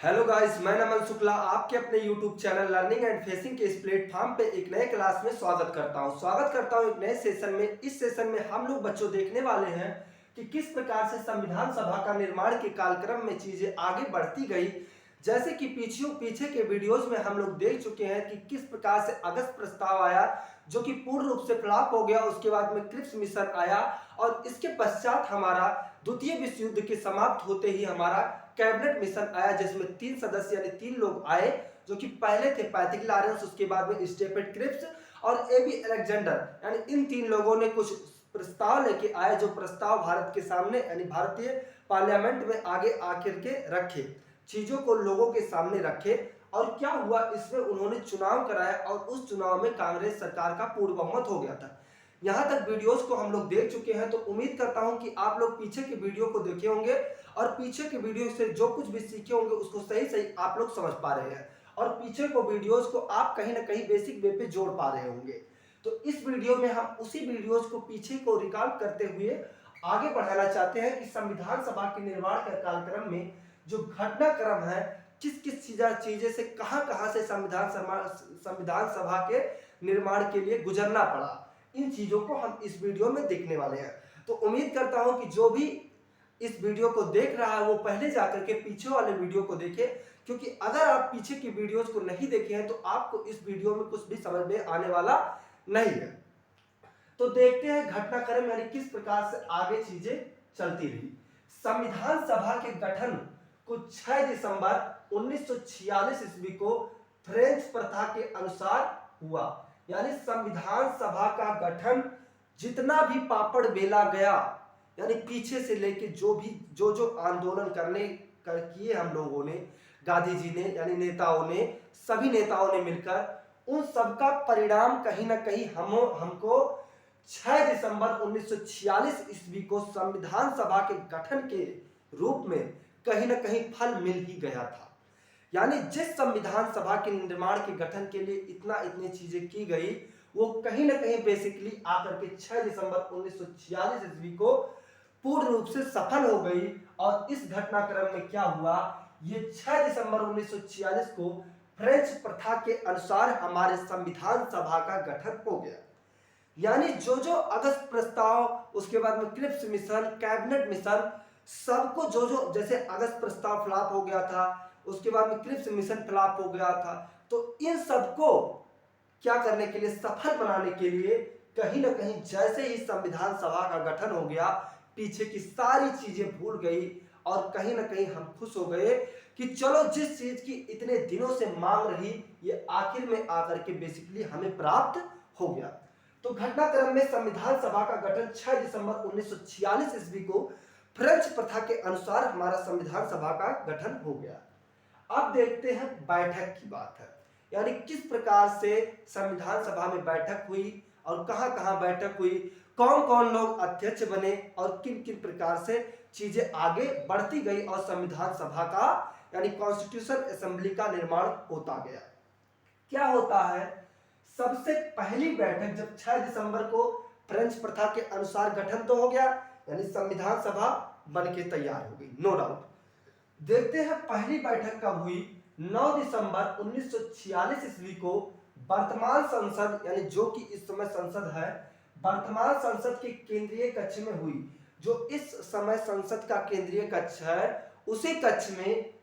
Hello guys, मैं नमन शुक्ला आपके अपने YouTube channel learning and facing के इस प्लेटफॉर्म पे एक नए क्लास में स्वागत करता हूं एक नए सेशन में। इस सेशन में हम लोग बच्चों देखने वाले हैं कि किस प्रकार से संविधान सभा का निर्माण के कालक्रम में चीजें आगे बढ़ती गई। जैसे कि पीछे के वीडियोस में हम लोग देख चुके हैं कि किस प्रकार से अगस्त प्रस्ताव आया जो कि पूर्ण रूप से फ्लॉप हो गया। उसके बाद में क्रिप्स मिशन आया और इसके पश्चात हमारा द्वितीय विश्व युद्ध के समाप्त होते ही हमारा कैबिनेट मिशन आया, जिसमें 3 सदस्य यानी 3 लोग आए जो कि पहले थे पैथिक लॉरेंस, उसके बाद में स्टेफर्ड क्रिप्स और एबी अलेक्जेंडर। यानी इन 3 लोगों ने कुछ प्रस्ताव लेके आए जो प्रस्ताव भारत के सामने यानी भारतीय पार्लियामेंट में आगे आकर के रखे, चीजों को लोगों के सामने रखे। और क्या हुआ, इसमें उन्होंने चुनाव कराया और उस चुनाव में कांग्रेस सरकार का पूर्ण बहुमत हो गया था। यहाँ तक वीडियोस को हम लोग देख चुके हैं, तो उम्मीद करता हूं कि आप लोग पीछे के वीडियो को देखे होंगे और पीछे के वीडियो से जो कुछ भी सीखे होंगे उसको सही सही आप लोग समझ पा रहे हैं और पीछे को वीडियोस को आप कहीं ना कहीं बेसिक वे पे जोड़ पा रहे होंगे। तो इस वीडियो में हम उसी वीडियोस को पीछे को रिकॉल करते हुए आगे बढ़ाना चाहते हैं कि संविधान सभा के निर्माण के कालक्रम में जो घटनाक्रम है, किस किस चीजें से कहां से संविधान सभा के निर्माण के लिए गुजरना पड़ा, इन चीजों को हम इस वीडियो में देखने वाले हैं। तो उम्मीद करता हूं कि जो भी इस वीडियो को देख रहा है वो पहले जाकर के पीछे वाले वीडियो को देखे, क्योंकि अगर आप पीछे की वीडियोस को नहीं देखे हैं तो आपको इस वीडियो में कुछ भी समझ में आने वाला नहीं है। तो देखते हैं घटनाक्रम यानी किस प्रकार से आगे चीजें चलती रही। संविधान सभा के गठन को 6 दिसंबर 1946 ईस्वी को फ्रेंच प्रथा के अनुसार हुआ। यानी संविधान सभा का गठन जितना भी पापड़ बेला गया, यानी पीछे से लेके जो आंदोलन किए हम लोगों ने, गांधी जी ने यानी नेताओं ने, सभी नेताओं ने मिलकर, उन सबका परिणाम कहीं ना कहीं हमको 6 दिसंबर 1946 ईस्वी को संविधान सभा के गठन के रूप में कहीं ना कहीं फल मिल ही गया था। यानी जिस संविधान सभा के निर्माण के गठन के लिए इतनी चीजें की गई, वो कहीं ना कहीं बेसिकली आकर के 6 दिसंबर 1946 ईस्वी को पूर्ण रूप से सफल हो गई। और इस घटनाक्रम में क्या हुआ, ये 6 दिसंबर 1946 को फ्रेंच प्रथा के अनुसार हमारे संविधान सभा का गठन हो गया। यानी जो अगस्त प्रस्ताव, उसके बाद में क्रिप्स मिशन, कैबिनेट मिशन, सबको जो जैसे अगस्त प्रस्ताव फ्लॉप हो गया था, उसके बाद में क्रिप्स मिशन फ्लॉप हो गया था, तो इन सबको क्या करने के लिए, सफल बनाने के लिए कहीं ना कहीं जैसे ही संविधान सभा का गठन हो गया, पीछे की सारी चीजें भूल गई और कहीं ना कहीं हम खुश हो गए कि चलो जिस चीज की इतने दिनों से मांग रही, ये आखिर में आकर के बेसिकली हमें प्राप्त हो गया। तो घटनाक्रम में संविधान सभा का गठन 6 दिसंबर 1946 ईस्वी को फ्रेंच प्रथा के अनुसार हमारा संविधान सभा का गठन हो गया। अब देखते हैं बैठक की बात है, यानी किस प्रकार से संविधान सभा में बैठक हुई और कहां बैठक हुई, कौन कौन लोग अध्यक्ष बने और किन किन प्रकार से चीजें आगे बढ़ती गई और संविधान सभा का यानी कॉन्स्टिट्यूशन असेंबली का निर्माण होता गया। क्या होता है, सबसे पहली बैठक जब 6 दिसंबर को फ्रेंच प्रथा के अनुसार गठन तो हो गया, यानी संविधान सभा बन के तैयार हो गई, नो डाउट। देखते हैं पहली बैठक कब हुई। 9 दिसंबर 1946 ईस्वी को वर्तमान संसद यानी जो कि इस समय संसद है, वर्तमान संसद के केंद्रीय कक्ष में हुई। जो इस समय संसद का केंद्रीय कक्ष है, उसी कक्ष में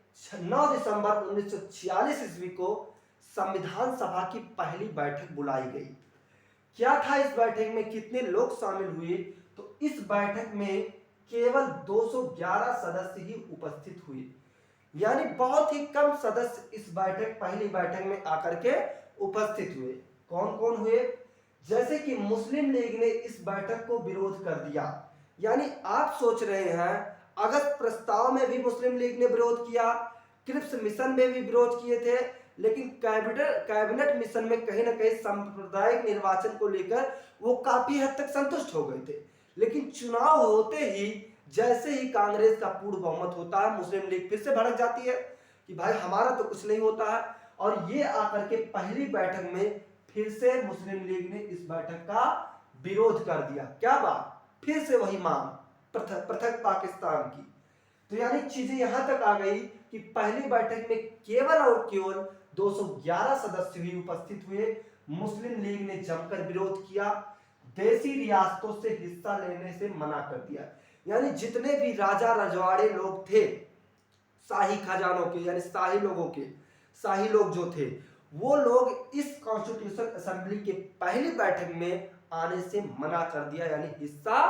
9 दिसंबर 1946 ईस्वी को संविधान सभा की पहली बैठक बुलाई गई। क्या था इस बैठक में, कितने लोग शामिल हुए, तो इस बैठक में केवल 211 सदस्य ही उपस्थित हुए। यानी बहुत ही कम सदस्य इस पहली बैठक में आकर के उपस्थित हुए। कौन कौन हुए, जैसे कि मुस्लिम लीग ने इस बैठक को विरोध कर दिया। यानी आप सोच रहे हैं, अगस्त प्रस्ताव में भी मुस्लिम लीग ने विरोध किया, क्रिप्स मिशन में भी विरोध किए थे, लेकिन कैबिनेट मिशन में कहीं ना कहीं सांप्रदायिक निर्वाचन को लेकर वो काफी हद तक संतुष्ट हो गए थे। लेकिन चुनाव होते ही जैसे ही कांग्रेस का पूर्ण बहुमत होता है, मुस्लिम लीग फिर से भड़क जाती है कि भाई हमारा तो कुछ नहीं होता है, और ये आकर के पहली बैठक में फिर से मुस्लिम लीग ने इस बैठक का विरोध कर दिया। क्या बात, फिर से वही मांग पृथक पाकिस्तान की। तो यानी चीजें यहां तक आ गई कि पहली बैठक में केवल और केवल 211 सदस्य भी उपस्थित हुए। मुस्लिम लीग ने जमकर विरोध किया, देसी रियासतों से हिस्सा लेने से मना कर दिया। यानी जितने भी राजा रजवाड़े लोग थे, शाही खजानों के यानी शाही लोगों के, शाही लोग जो थे, वो लोग इस कॉन्स्टिट्यूशन असेंबली के पहली बैठक में आने से मना कर दिया, यानी हिस्सा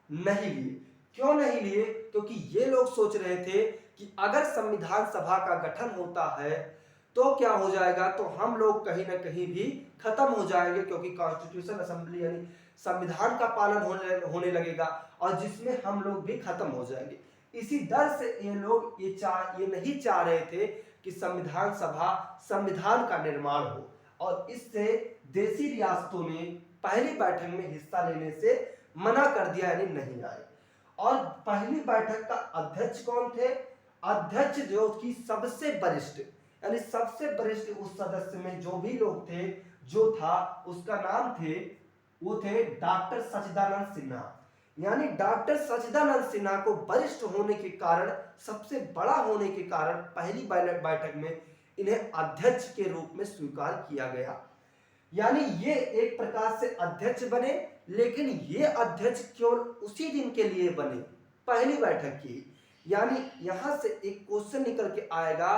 नहीं लिए। क्यों नहीं लिए? क्योंकि ये लोग सोच रहे थे कि अगर संविधान सभा का गठन होता है तो क्या हो जाएगा, तो हम लोग कहीं ना कहीं भी खत्म हो जाएंगे, क्योंकि कॉन्स्टिट्यूशन असेंबली यानी संविधान का पालन होने लगेगा और जिसमें हम लोग भी खत्म हो जाएंगे। इसी डर से ये लोग ये नहीं चाह रहे थे कि संविधान सभा संविधान का निर्माण हो, और इससे देसी रियासतों ने पहली बैठक में हिस्सा लेने से मना कर दिया, यानी नहीं आए। और पहली बैठक का अध्यक्ष कौन थे? अध्यक्ष जो कि सबसे वरिष्ठ, यानी सबसे वरिष्ठ उस सदस्य में जो भी लोग थे, जो था उसका नाम थे, वो थे डॉक्टर सच्चिदानंद सिन्हा। यानी डॉक्टर सच्चिदानंद सिन्हा को वरिष्ठ होने के कारण, सबसे बड़ा होने के कारण पहली बैठक में इन्हें अध्यक्ष के रूप में स्वीकार किया गया। यानी ये एक प्रकार से अध्यक्ष बने, लेकिन ये अध्यक्ष केवल उसी दिन के लिए बने, पहली बैठक की। यानी यहां से एक क्वेश्चन निकल के आएगा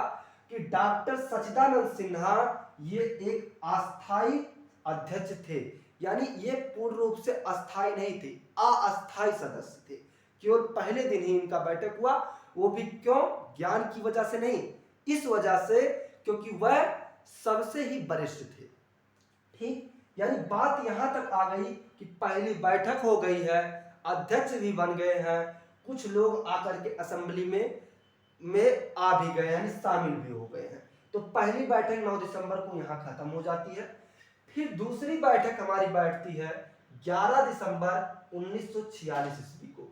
कि डॉक्टर सच्चिदानंद सिन्हा ये एक अस्थाई अध्यक्ष थे, यानी ये पूर्ण रूप से अस्थाई नहीं थे, अस्थाई सदस्य थे। केवल पहले दिन ही इनका बैठक हुआ, वो भी क्यों? ज्ञान की वजह से नहीं, इस वजह से क्योंकि वह सबसे ही वरिष्ठ थे। ठीक, यानी बात यहां तक आ गई कि पहली बैठक हो गई है, अध्यक्ष भी बन गए हैं, कुछ लोग आकर के असेंबली में आ भी गए, यानी शामिल भी हो गए हैं। तो पहली बैठक 9 दिसंबर को यहां खत्म हो जाती है। फिर दूसरी बैठक हमारी बैठती है 11 दिसंबर 1946 ईस्वी को।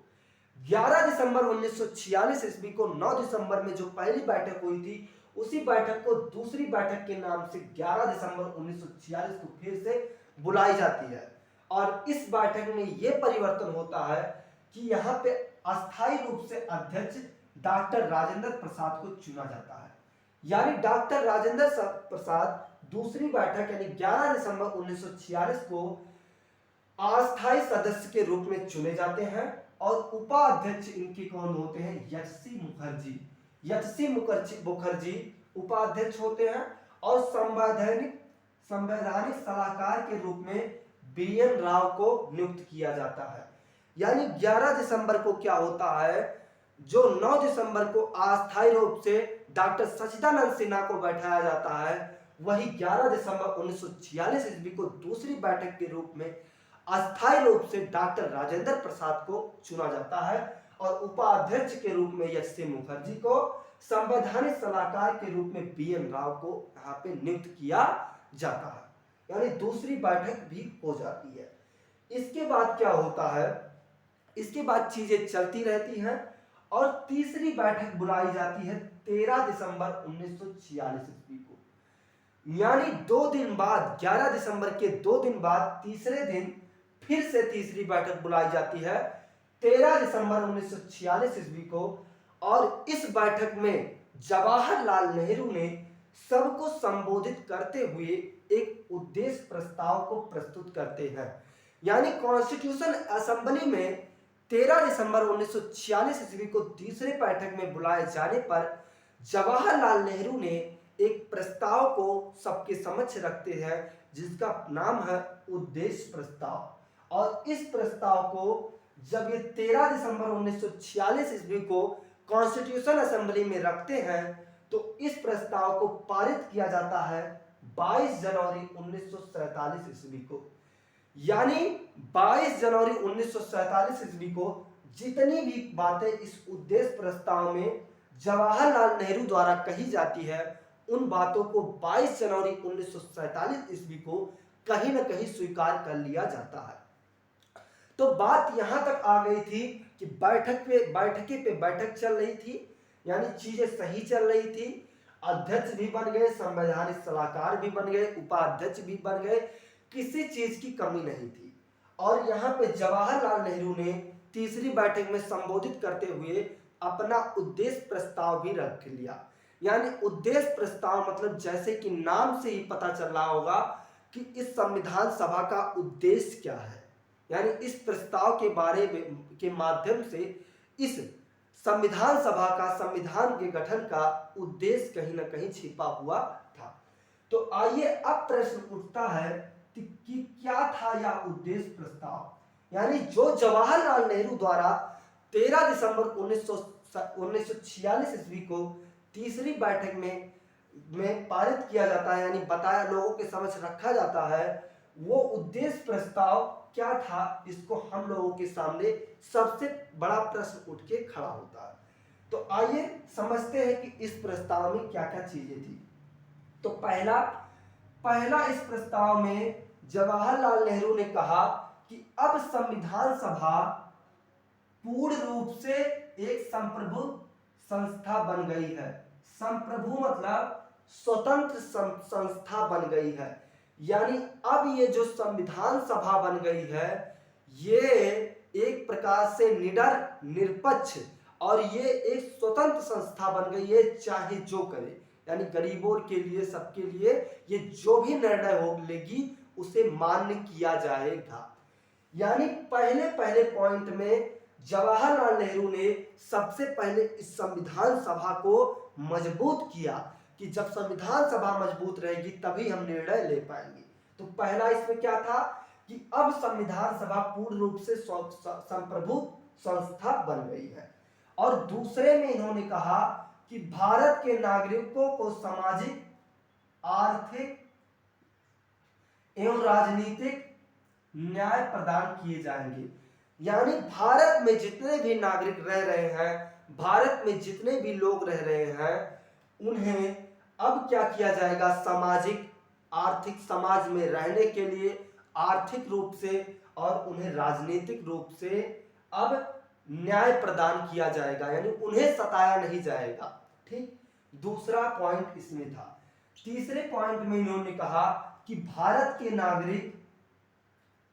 11 दिसंबर 1946 ईस्वी को 9 दिसंबर में जो पहली बैठक हुई थी, उसी बैठक को दूसरी बैठक के नाम से 11 दिसंबर 1946 को फिर से बुलाई जाती है। और इस बैठक में यह परिवर्तन होता है कि यहाँ पे अस्थायी रूप से अध्यक्ष डॉक्टर राजेंद्र प्रसाद को चुना जाता है। यानी डॉक्टर राजेंद्र प्रसाद दूसरी बैठक यानी 11 दिसंबर 1946 को अस्थायी सदस्य के रूप में चुने जाते हैं, और उपाध्यक्ष इनके कौन होते हैं? यशसी मुखर्जी उपाध्यक्ष होते हैं, और संवैधानिक सलाहकार के रूप में BN राव को नियुक्त किया जाता है। यानी 11 दिसंबर को क्या होता है, जो 9 दिसंबर को अस्थायी रूप से डॉक्टर सच्चिदानंद सिन्हा को बैठाया जाता है, वही 11 दिसंबर 1946 ईस्वी को दूसरी बैठक के रूप में अस्थायी रूप से डॉक्टर राजेंद्र प्रसाद को चुना जाता है, और उपाध्यक्ष के रूप में यशसी मुखर्जी को, संवैधानिक सलाहकार के रूप में BN राव को यहाँ पे नियुक्त किया जाता है। यानी दूसरी बैठक भी हो जाती है। इसके बाद क्या होता है, इसके बाद चीजें चलती रहती हैं, और तीसरी बैठक बुलाई जाती है 13 दिसंबर 1946 ईस्वी को। यानी 2 दिन बाद, 11 दिसंबर के 2 दिन बाद तीसरे दिन फिर से तीसरी बैठक बुलाई जाती है 13 दिसंबर 1946 ईस्वी को। और इस बैठक में जवाहरलाल नेहरू ने सबको संबोधित करते हुए एक उद्देश्य प्रस्ताव को प्रस्तुत करते हैं। यानी कॉन्स्टिट्यूशन असेंबली में 13 दिसंबर 1946 ईस्वी को तीसरे बैठक में बुलाए जाने पर जवाहरलाल नेहरू ने एक प्रस्ताव को सबके समक्ष रखते हैं, जिसका नाम है उद्देश्य प्रस्ताव। और इस प्रस्ताव को जब ये 13 दिसंबर 1946 ईस्वी को कॉन्स्टिट्यूशन असेंबली में रखते हैं, तो इस प्रस्ताव को पारित किया जाता है 22 जनवरी 1947 ईस्वी को। यानी 22 जनवरी 1947 ईस्वी को जितनी भी बातें इस उद्देश्य प्रस्ताव में जवाहरलाल नेहरू द्वारा कही जाती है, उन बातों को 22 जनवरी 1947 ईस्वी को कहीं न कहीं स्वीकार कर लिया जाता है। तो बात यहां तक आ गई थी कि बैठकी पे बैठक चल रही थी, यानी चीजें सही चल रही थी, अध्यक्ष भी बन गए, संवैधानिक सलाहकार भी बन गए, उपाध्यक्ष भी बन गए, किसी चीज की कमी नहीं थी। और यहाँ पे जवाहरलाल नेहरू ने तीसरी बैठक में संबोधित करते हुए अपना उद्देश्य प्रस्ताव भी रख लिया। यानी उद्देश्य प्रस्ताव मतलब जैसे कि नाम से ही पता चल रहा होगा कि इस संविधान सभा का उद्देश्य क्या है। यानी इस प्रस्ताव के बारे में के माध्यम से इस संविधान सभा का, संविधान के गठन का उद्देश्य कहीं ना कहीं छिपा हुआ था। तो आइए अब प्रश्न उठता है कि क्या था यह उद्देश्य प्रस्ताव। यानी जो जवाहरलाल नेहरू द्वारा 13 दिसंबर 1946 ईस्वी को तीसरी बैठक में पारित किया जाता है, यानी बताया, लोगों के समझ रखा जाता है, वो उद्देश्य प्रस्ताव क्या था, इसको हम लोगों के सामने सबसे बड़ा प्रश्न उठ के खड़ा होता है। तो आइए समझते हैं कि इस प्रस्ताव में क्या क्या चीजें थी। तो पहला इस प्रस्ताव में जवाहरलाल नेहरू ने कहा कि अब संविधान सभा पूर्ण रूप से एक संप्रभु संस्था बन गई है। संप्रभु मतलब स्वतंत्र संस्था बन गई है। यानी अब ये जो संविधान सभा बन गई है, ये एक प्रकार से निडर, निरपेक्ष और ये एक स्वतंत्र संस्था बन गई है, चाहे जो करे। यानी गरीबों के लिए, सबके लिए ये जो भी निर्णय हो लेगी उसे मान्य किया जाएगा। यानी पहले पॉइंट में जवाहरलाल नेहरू ने सबसे पहले इस संविधान सभा को मजबूत किया कि जब संविधान सभा मजबूत रहेगी तभी हम निर्णय ले पाएंगे। तो पहला इसमें क्या था कि अब संविधान सभा पूर्ण रूप से संप्रभु संस्था बन गई है। और दूसरे में इन्होंने कहा कि भारत के नागरिकों को सामाजिक, आर्थिक एवं राजनीतिक न्याय प्रदान किए जाएंगे। यानी भारत में जितने भी नागरिक रह रहे हैं, भारत में जितने भी लोग रह रहे हैं, उन्हें अब क्या किया जाएगा, सामाजिक, आर्थिक, समाज में रहने के लिए आर्थिक रूप से और उन्हें राजनीतिक रूप से अब न्याय प्रदान किया जाएगा। यानी उन्हें सताया नहीं जाएगा। ठीक, दूसरा पॉइंट इसमें था। तीसरे पॉइंट में इन्होंने कहा कि भारत के नागरिक,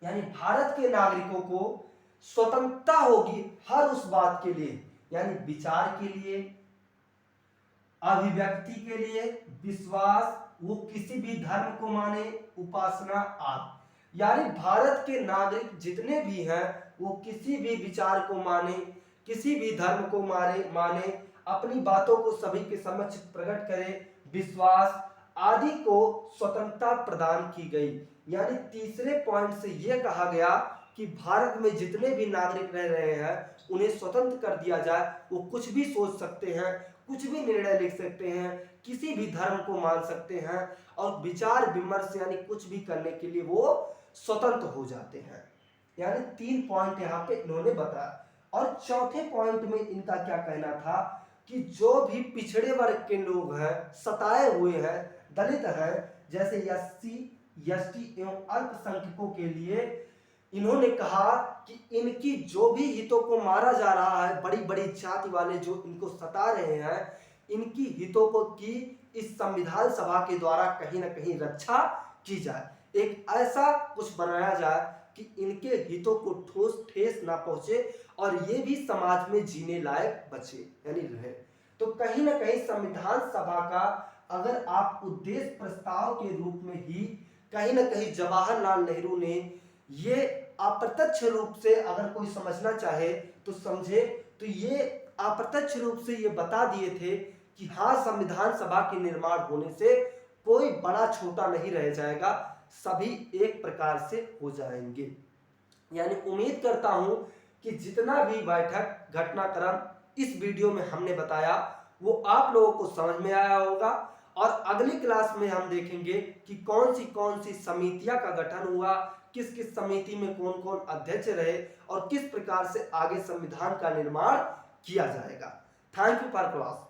यानी भारत के नागरिकों को स्वतंत्रता होगी हर उस बात के लिए, यानी विचार के लिए, अभिव्यक्ति के लिए, विश्वास, वो किसी भी धर्म को माने, उपासना आदि। यानी भारत के नागरिक जितने भी हैं वो किसी भी विचार को माने, किसी भी धर्म को माने, अपनी बातों को सभी के समक्ष प्रकट करें, विश्वास आदि को स्वतंत्रता प्रदान की गई। यानी तीसरे पॉइंट से यह कहा गया कि भारत में जितने भी नागरिक रह रहे हैं उन्हें स्वतंत्र कर दिया जाए। वो कुछ भी सोच सकते हैं, कुछ भी निर्णय लिख सकते हैं, किसी भी धर्म को मान सकते हैं और विचार विमर्श यानी कुछ भी करने के लिए वो स्वतंत्र हो जाते हैं। यानी 3 पॉइंट यहाँ पे इन्होंने बताया। और चौथे पॉइंट में इनका क्या कहना था कि जो भी पिछड़े वर्ग के लोग हैं, सताए हुए हैं, दलित हैं, जैसे एससी, एसटी एवं अल्पसंख्यकों के लिए इन्होंने कहा कि इनकी जो भी हितों को मारा जा रहा है, बड़ी बड़ी जाति वाले जो इनको सता रहे हैं, इनकी हितों को की इस संविधान सभा के द्वारा कहीं ना कहीं रक्षा की जाए। एक ऐसा कुछ बनाया जाए कि इनके हितों को ठेस ना पहुंचे और ये भी समाज में जीने लायक बचे, यानी रहे। तो कहीं ना कहीं संविधान सभा का अगर आप उद्देश्य प्रस्ताव के रूप में ही कहीं ना कहीं जवाहरलाल नेहरू ने ये अप्रत्यक्ष रूप से, अगर कोई समझना चाहे तो समझे, तो ये अप्रत्यक्ष रूप से ये बता दिए थे कि हाँ, संविधान सभा के निर्माण होने से कोई बड़ा छोटा नहीं रह जाएगा, सभी एक प्रकार से हो जाएंगे। यानी उम्मीद करता हूं कि जितना भी बैठक घटनाक्रम इस वीडियो में हमने बताया वो आप लोगों को समझ में आया होगा। और अगली क्लास में हम देखेंगे कि कौन सी समितियां का गठन हुआ, किस किस समिति में कौन कौन अध्यक्ष रहे और किस प्रकार से आगे संविधान का निर्माण किया जाएगा। Thank you for class.